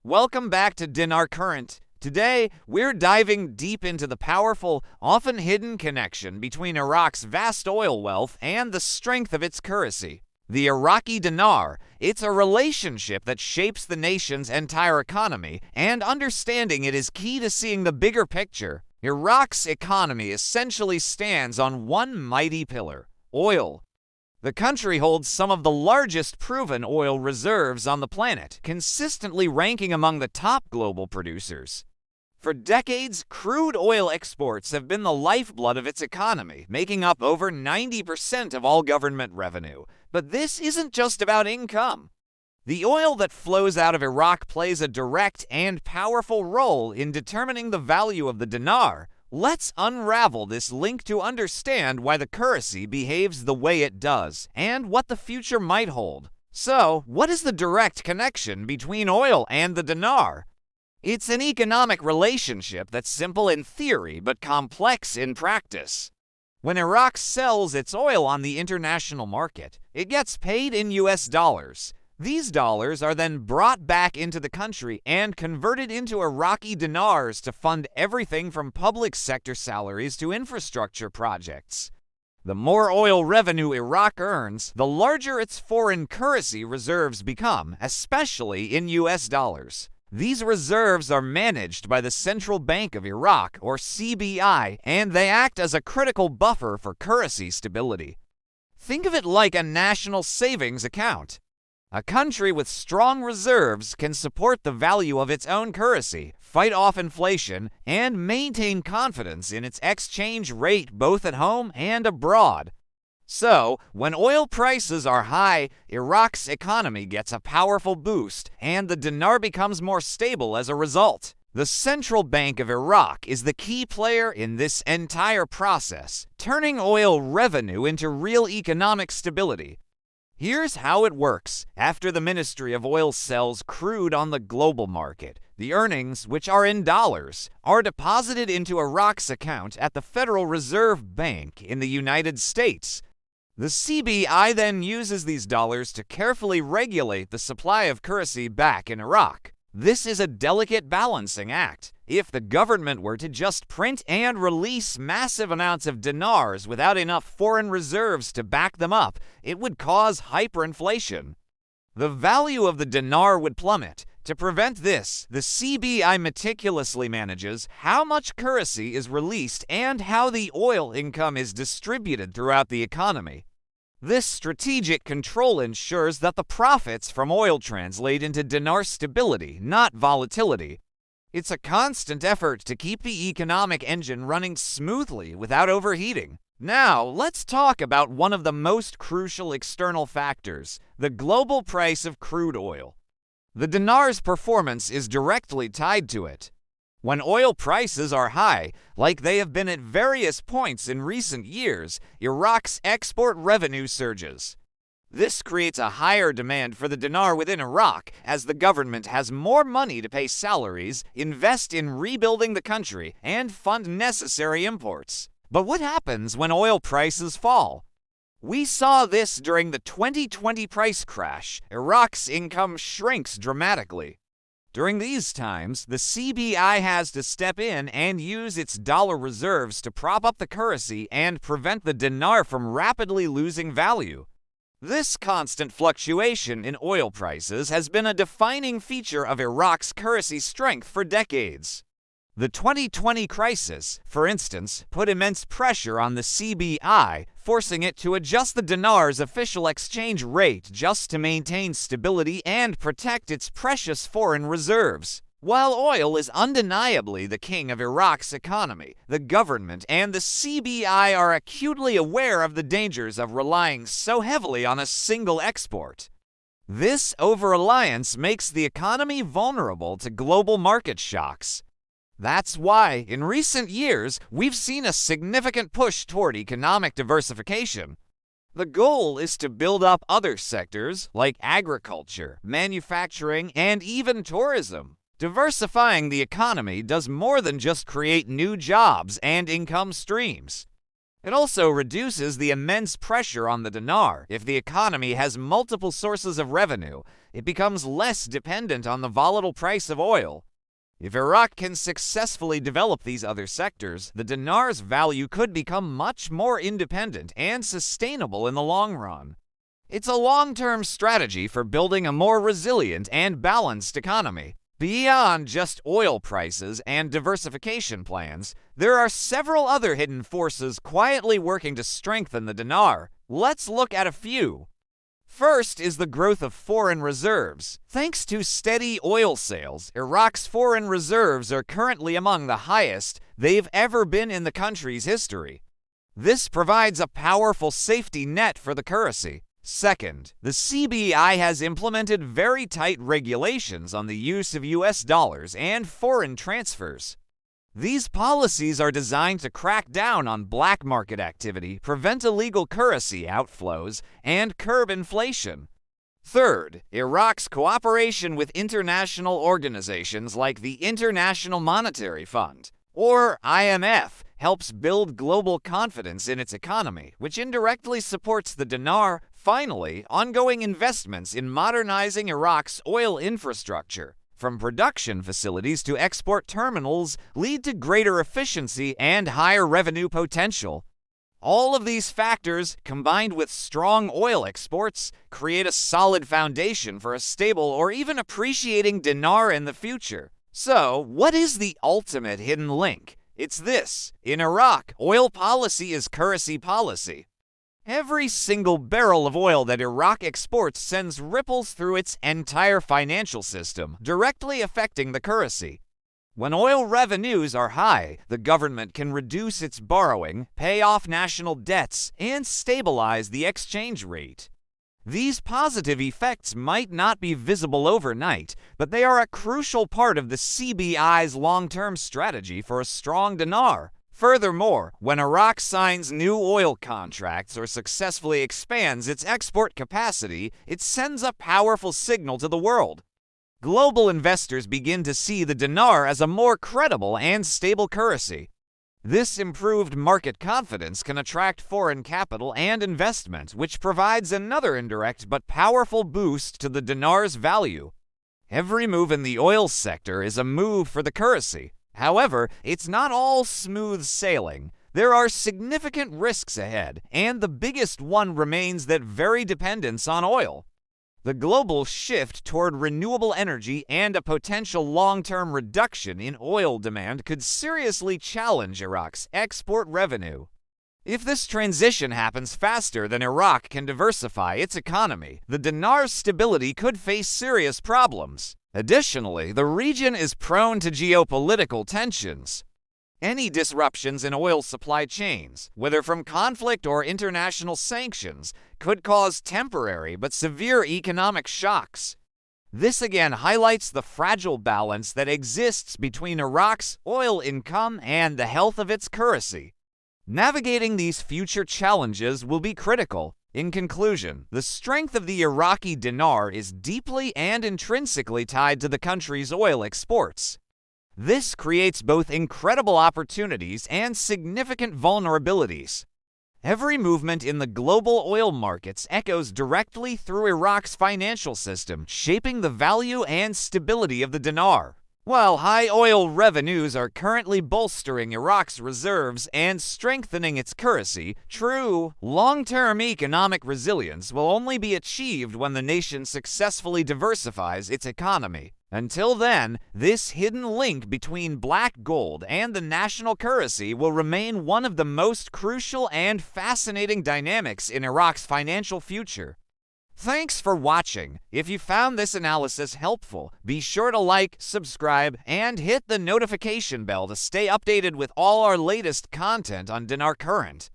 Welcome back to Dinar Current. Today, we're diving deep into the powerful, often hidden connection between Iraq's vast oil wealth and the strength of its currency. The Iraqi Dinar, it's a relationship that shapes the nation's entire economy, and understanding it is key to seeing the bigger picture. Iraq's economy essentially stands on one mighty pillar: oil. The country holds some of the largest proven oil reserves on the planet, consistently ranking among the top global producers. For decades, crude oil exports have been the lifeblood of its economy, making up over 90% of all government revenue. But this isn't just about income. The oil that flows out of Iraq plays a direct and powerful role in determining the value of the dinar. Let's unravel this link to understand why the currency behaves the way it does and what the future might hold. So, what is the direct connection between oil and the dinar? It's an economic relationship that's simple in theory but complex in practice. When Iraq sells its oil on the international market, it gets paid in US dollars. These dollars are then brought back into the country and converted into Iraqi dinars to fund everything from public sector salaries to infrastructure projects. The more oil revenue Iraq earns, the larger its foreign currency reserves become, especially in US dollars. These reserves are managed by the Central Bank of Iraq, or CBI, and they act as a critical buffer for currency stability. Think of it like a national savings account. A country with strong reserves can support the value of its own currency, fight off inflation, and maintain confidence in its exchange rate both at home and abroad. So, when oil prices are high, Iraq's economy gets a powerful boost, and the dinar becomes more stable as a result. The Central Bank of Iraq is the key player in this entire process, turning oil revenue into real economic stability. Here's how it works. After the Ministry of Oil sells crude on the global market, the earnings, which are in dollars, are deposited into Iraq's account at the Federal Reserve Bank in the United States. The CBI then uses these dollars to carefully regulate the supply of currency back in Iraq. This is a delicate balancing act. If the government were to just print and release massive amounts of dinars without enough foreign reserves to back them up, it would cause hyperinflation. The value of the dinar would plummet. To prevent this, the CBI meticulously manages how much currency is released and how the oil income is distributed throughout the economy. This strategic control ensures that the profits from oil translate into dinar stability, not volatility. It's a constant effort to keep the economic engine running smoothly without overheating. Now, let's talk about one of the most crucial external factors: the global price of crude oil. The dinar's performance is directly tied to it. When oil prices are high, like they have been at various points in recent years, Iraq's export revenue surges. This creates a higher demand for the dinar within Iraq, as the government has more money to pay salaries, invest in rebuilding the country, and fund necessary imports. But what happens when oil prices fall? We saw this during the 2020 price crash. Iraq's income shrinks dramatically. During these times, the CBI has to step in and use its dollar reserves to prop up the currency and prevent the dinar from rapidly losing value. This constant fluctuation in oil prices has been a defining feature of Iraq's currency strength for decades. The 2020 crisis, for instance, put immense pressure on the CBI, forcing it to adjust the dinar's official exchange rate just to maintain stability and protect its precious foreign reserves. While oil is undeniably the king of Iraq's economy, the government and the CBI are acutely aware of the dangers of relying so heavily on a single export. This over-reliance makes the economy vulnerable to global market shocks. That's why, in recent years, we've seen a significant push toward economic diversification. The goal is to build up other sectors like agriculture, manufacturing, and even tourism. Diversifying the economy does more than just create new jobs and income streams. It also reduces the immense pressure on the dinar. If the economy has multiple sources of revenue, it becomes less dependent on the volatile price of oil. If Iraq can successfully develop these other sectors, the dinar's value could become much more independent and sustainable in the long run. It's a long-term strategy for building a more resilient and balanced economy. Beyond just oil prices and diversification plans, there are several other hidden forces quietly working to strengthen the dinar. Let's look at a few. First is the growth of foreign reserves. Thanks to steady oil sales, Iraq's foreign reserves are currently among the highest they've ever been in the country's history. This provides a powerful safety net for the currency. Second, the CBI has implemented very tight regulations on the use of US dollars and foreign transfers. These policies are designed to crack down on black market activity, prevent illegal currency outflows, and curb inflation. Third, Iraq's cooperation with international organizations like the International Monetary Fund, or IMF, helps build global confidence in its economy, which indirectly supports the dinar. Finally, ongoing investments in modernizing Iraq's oil infrastructure, from production facilities to export terminals, lead to greater efficiency and higher revenue potential. All of these factors, combined with strong oil exports, create a solid foundation for a stable or even appreciating dinar in the future. So, what is the ultimate hidden link? It's this: in Iraq, oil policy is currency policy. Every single barrel of oil that Iraq exports sends ripples through its entire financial system, directly affecting the currency. When oil revenues are high, the government can reduce its borrowing, pay off national debts, and stabilize the exchange rate. These positive effects might not be visible overnight, but they are a crucial part of the CBI's long-term strategy for a strong dinar. Furthermore, when Iraq signs new oil contracts or successfully expands its export capacity, it sends a powerful signal to the world. Global investors begin to see the dinar as a more credible and stable currency. This improved market confidence can attract foreign capital and investment, which provides another indirect but powerful boost to the dinar's value. Every move in the oil sector is a move for the currency. However, it's not all smooth sailing. There are significant risks ahead, and the biggest one remains that very dependence on oil. The global shift toward renewable energy and a potential long-term reduction in oil demand could seriously challenge Iraq's export revenue. If this transition happens faster than Iraq can diversify its economy, the dinar's stability could face serious problems. Additionally, the region is prone to geopolitical tensions. Any disruptions in oil supply chains, whether from conflict or international sanctions, could cause temporary but severe economic shocks. This again highlights the fragile balance that exists between Iraq's oil income and the health of its currency. Navigating these future challenges will be critical. In conclusion, the strength of the Iraqi dinar is deeply and intrinsically tied to the country's oil exports. This creates both incredible opportunities and significant vulnerabilities. Every movement in the global oil markets echoes directly through Iraq's financial system, shaping the value and stability of the dinar. While high oil revenues are currently bolstering Iraq's reserves and strengthening its currency, true long-term economic resilience will only be achieved when the nation successfully diversifies its economy. Until then, this hidden link between black gold and the national currency will remain one of the most crucial and fascinating dynamics in Iraq's financial future. Thanks for watching. If you found this analysis helpful, be sure to like, subscribe, and hit the notification bell to stay updated with all our latest content on Dinar Current.